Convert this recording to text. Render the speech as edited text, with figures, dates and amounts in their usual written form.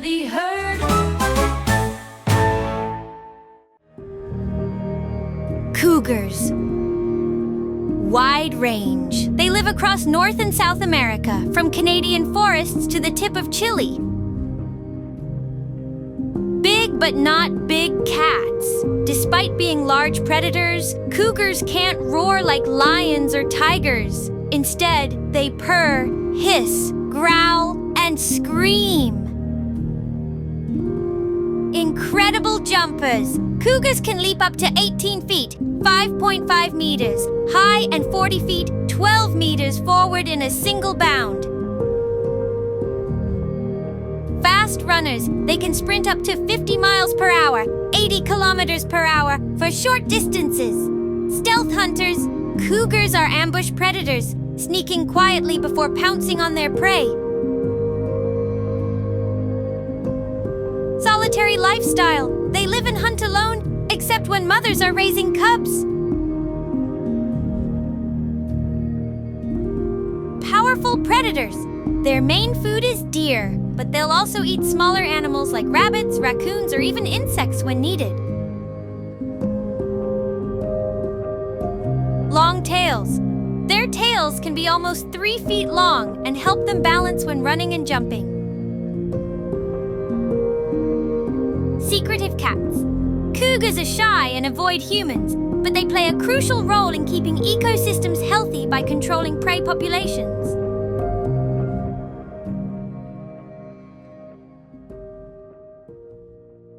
the herd. Cougars. Wide range. They live across North and South America, from Canadian forests to the tip of Chile. Big but not big cats. Despite being large predators, cougars can't roar like lions or tigers. Instead, they purr, hiss, growl, and scream. Incredible jumpers! Cougars can leap up to 18 feet, 5.5 meters, high and 40 feet, 12 meters forward in a single bound. Fast runners, they can sprint up to 50 miles per hour, 80 kilometers per hour for short distances. Stealth hunters, cougars are ambush predators, sneaking quietly before pouncing on their prey. Solitary lifestyle. They live and hunt alone, except when mothers are raising cubs. Powerful predators. Their main food is deer, but they'll also eat smaller animals like rabbits, raccoons, or even insects when needed. Long tails. Their tails can be almost 3 feet long and help them balance when running and jumping. Secretive cats. Cougars are shy and avoid humans, but they play a crucial role in keeping ecosystems healthy by controlling prey populations.